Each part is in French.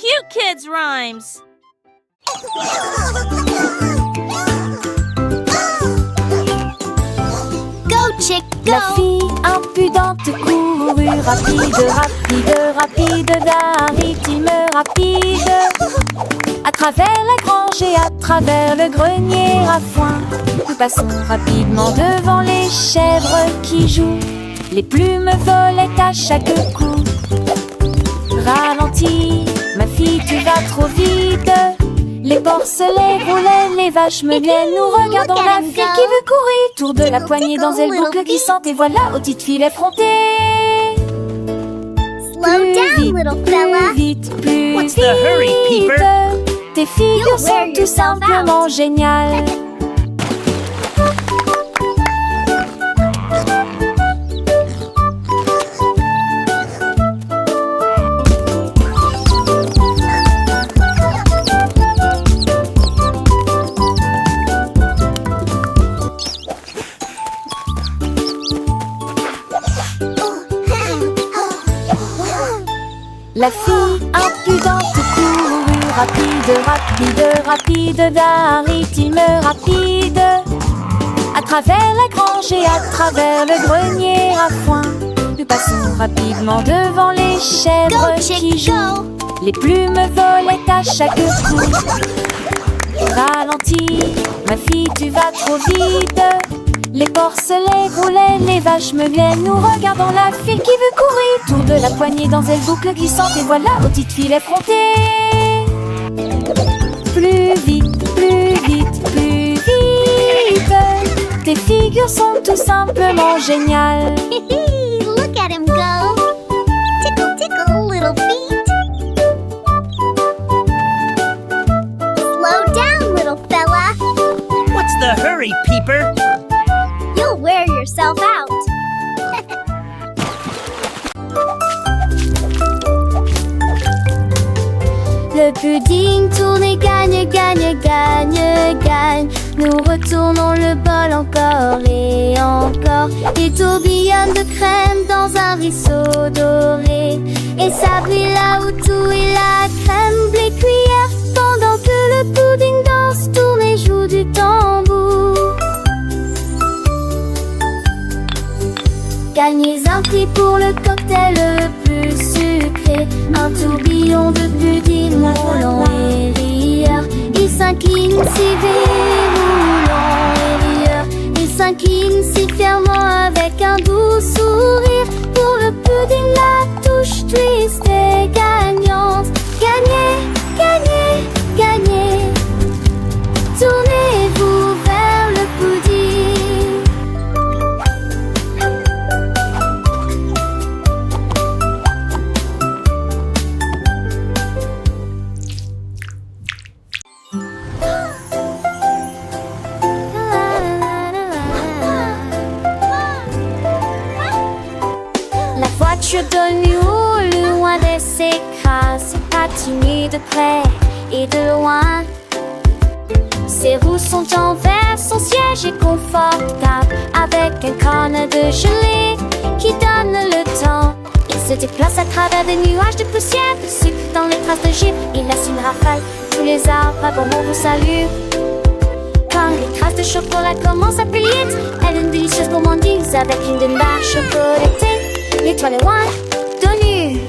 cute kids' rhymes. Go, chick, go! La fille impudente courut rapide, rapide, rapide d'un rythme rapide. À travers la grange et à travers le grenier à foin, nous passons rapidement devant les chèvres qui jouent. Les plumes volaient à chaque coup. Ralentis, ma fille, tu vas trop vite. Les porcelets roulaient, les vaches meuglaient. Nous regardons Look at la him fille go. qui veut courir. Tour de la Tickle, poignée tickle, dans elle little boucle feet. glissante. Et voilà, aux petites filles effrontées. Slow down, little fella. Plus vite, plus What's vite. the hurry, Peeper? Tes figures You'll wear sont tout yourself simplement géniales. La fille impudente courut rapide, rapide, rapide d'un rythme rapide. À travers la grange et à travers le grenier à foin, nous passons rapidement devant les chèvres Go, qui chick, jouent. go! Les plumes volaient à chaque coup. Ralentis, ma fille, tu vas trop vite. Les porcelets roulaient, les vaches meuglaient. Nous regardons la fille qui veut courir. Tour de la poignée dans elle boucle glissante. Et voilà, aux petites filles effrontées. Plus vite, plus vite, plus vite. Tes figures sont tout simplement géniales. Look at him go! Tickle, tickle, little feet. Slow down, little fella. What's the hurry, Peeper? You'll wear yourself out. Le pudding tourne et gagne, gagne, gagne, gagne. Nous retournons le bol encore et encore. Il tourbillonne de crème dans un ruisseau doré. Et ça brille là où tout est la crème blé cuillère. Pendant que le pudding danse, tourne et joue du tambour. Gagnez un prix pour le cocktail le plus sucré. Un tourbillon de pudding roulant et rieur. Il s'incline si verroulant et rieur. Il s'incline si fièrement avec un doux sourire. Pour le pudding la touche twist et gagnante. Gagnez, gagnez, gagnez. Tournez-vous vers le pudding. La voiture de nous, loin de s'écrase, patinue de près et de loin. Ses roues sont en verre, son siège est confortable, avec un corne de gelée qui donne le temps. Il se déplace à travers des nuages de poussière, de sucre dans les traces de givre. Il laisse une rafale, tous les arbres à bonbons vous saluent. Quand les traces de chocolat commencent à plus vite, elle a une délicieuse gourmandise avec une demi-barre chocolatée. L'étoile est loin de nu.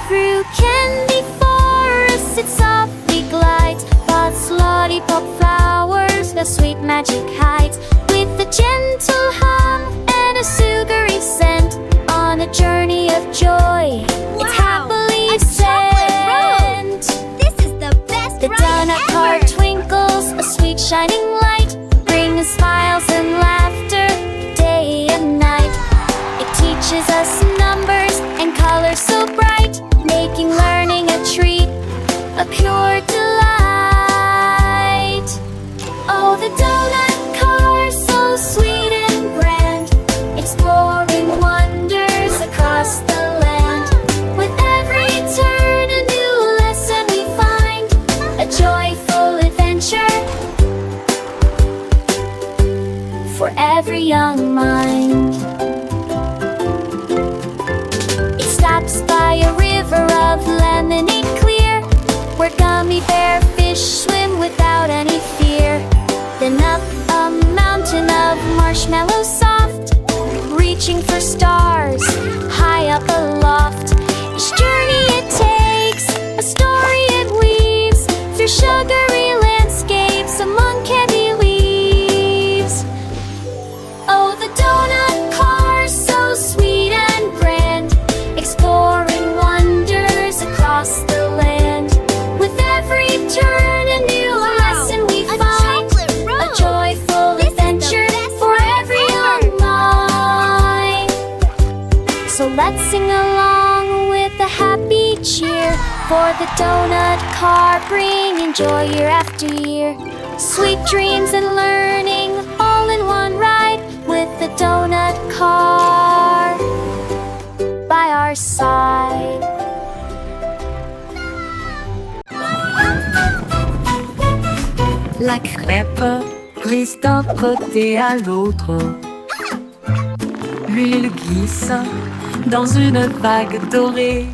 Through candy forests it softly glides, past lollipop flowers, the sweet magic hides, with a gentle hum and a sugary scent, on a journey of joy. It's happily a chocolate road. sent. This is the best The ride donut ever. car twinkles, a sweet shining light, bringing smiles and laughter day and night. It teaches us numbers and colors so bright, making learning a treat, a pure delight. Oh, the donut car, so sweet and grand, exploring wonders across the land. With every turn a new lesson we find, a joyful adventure for every young mind. It stops by a river of land, marshmallow soft, reaching for stars high up aloft. Each journey it takes, a story it weaves through sugary landscapes among candy leaves. Oh, the donut car, so sweet and grand, exploring wonders across the land. With every turn a new lesson we find, a joyful adventure for every young mind. So let's sing along with a happy cheer for the donut car, bringing joy year after year. Sweet dreams and learning all in one ride, with the donut car by our side. La crêpe glisse d'un côté à l'autre. L'huile glisse dans une vague dorée.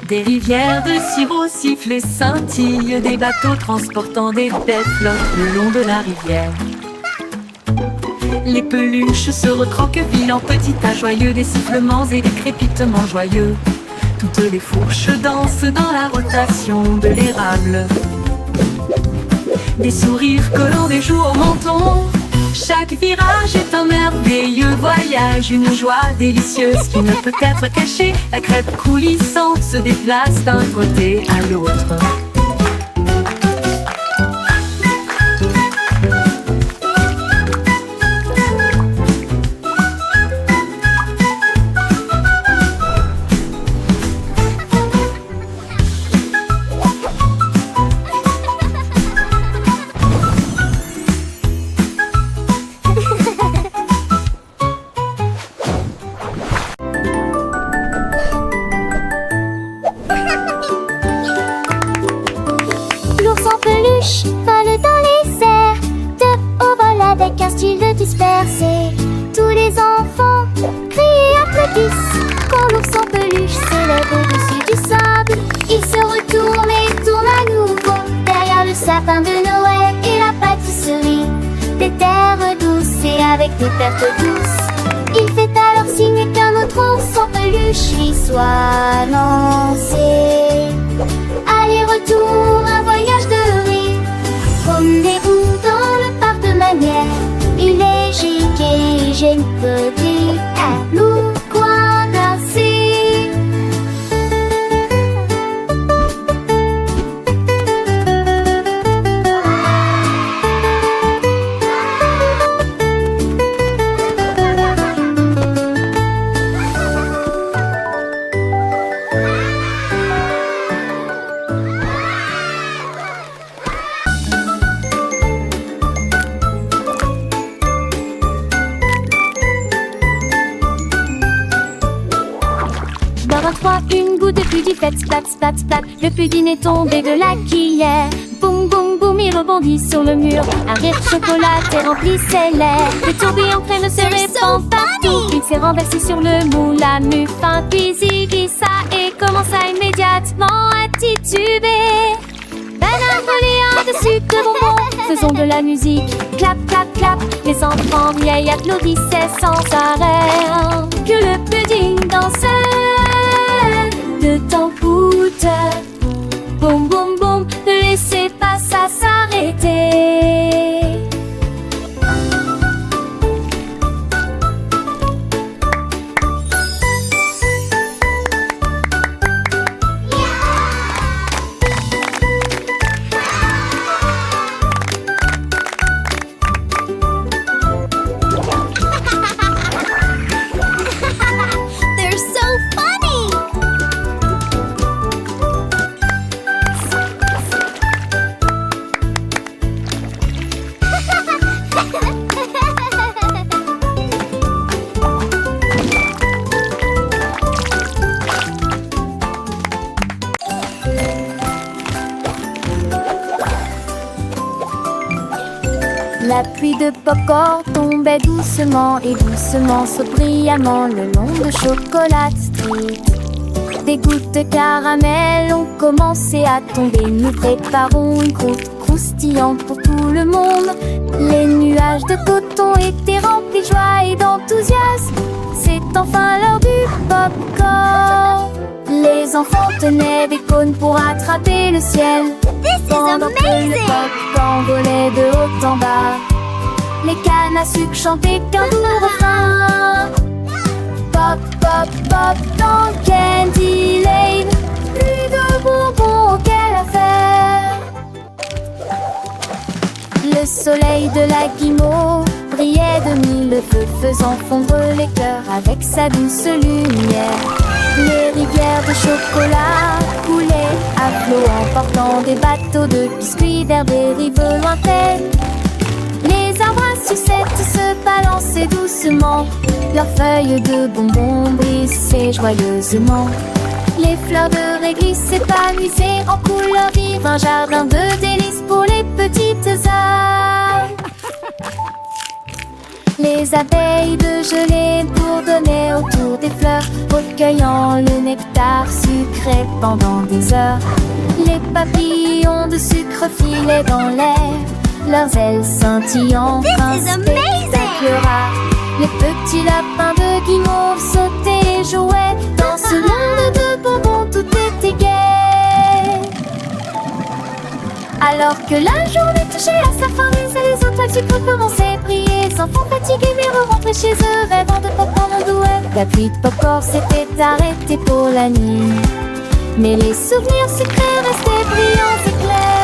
Des rivières de sirop sifflent et scintillent. Des bateaux transportant des bêtes flottent le long de la rivière. Les peluches se recroquevillent en petits tas joyeux. Des sifflements et des crépitements joyeux. Toutes les fourches dansent dans la rotation de l'érable. Des sourires collants des joues au menton. Chaque virage est un merveilleux voyage, une joie délicieuse qui ne peut être cachée. La crêpe coulissante se déplace d'un côté à l'autre. L'ours en peluche vole dans les airs, de haut vol avec un style de dispersé. Tous les enfants crient et applaudissent quand l'ours en peluche s'élève au-dessus du sable. Il se retourne et tourne à nouveau derrière le sapin de Noël et la pâtisserie. Des terres douces et avec des pertes douces. Il fait alors signe qu'un autre ours en peluche lui soit lancé. Aller-retour, un voyage de rire. Promenez-vous dans le parc de manière. Il est giga, j'ai une petite à nous coincer. Dans un froid, une goutte de pudding fait splat, splat, splat. Le pudding est tombé de la cuillère. Boum, boum, boum, il rebondit sur le mur. Un rire chocolaté remplissait l'air. Le tourbillon crème se répand partout. Il s'est renversé sur le moule à muffin. Puis il glissa et commença immédiatement à tituber. Banane reliée de sucre de bonbons, faisons de la musique. Clap, clap, clap. Les enfants vieilles applaudissaient sans arrêt. Que le pudding dansait de temps coûte. Boum, boum, boum, ne laissez pas ça s'arrêter. They're so funny! La pluie de popcorn tombait doucement et doucement, saute brillamment le long de Chocolat Street. Des gouttes de caramel ont commencé à tomber. Nous préparons une croûte croustillantes pour tout le monde. Les nuages de coton étaient remplis de joie et d'enthousiasme. C'est enfin l'heure du pop-corn. Les enfants tenaient des cônes pour attraper le ciel. Pendant que le pop-corn volait de haut en bas, les cannes à sucre chantaient qu'un doux refrain. Pop, pop, pop dans Candy Lane. Plus de bonbons auxquels affaire. Le soleil de la guimauve brillait de mille feux, faisant fondre les cœurs avec sa douce lumière. Les rivières de chocolat coulaient à flot, emportant des bateaux de biscuits vers des rives lointaines. Les arbres à sucettes se balançaient doucement, leurs feuilles de bonbons brissaient joyeusement. Les fleurs de réglisse s'épanouissaient en couleurs vives, un jardin de délices pour les petites âmes. Les abeilles de gelée bourdonnaient autour des fleurs, recueillant le nectar sucré pendant des heures. Les papillons de sucre filaient dans l'air, leurs ailes scintillant un spectacle rare. Les petits lapins de guimauve sautaient et jouaient dans ce monde de bonbons, tout était gai. Alors que la journée touchait à sa fin, les ailes étoiles sucre commençaient à briller. Les enfants fatigués mais rentraient chez eux, rêvant de popcorn douet. La pluie de popcorn s'était arrêtée pour la nuit, mais les souvenirs sucrés restaient brillants et clairs.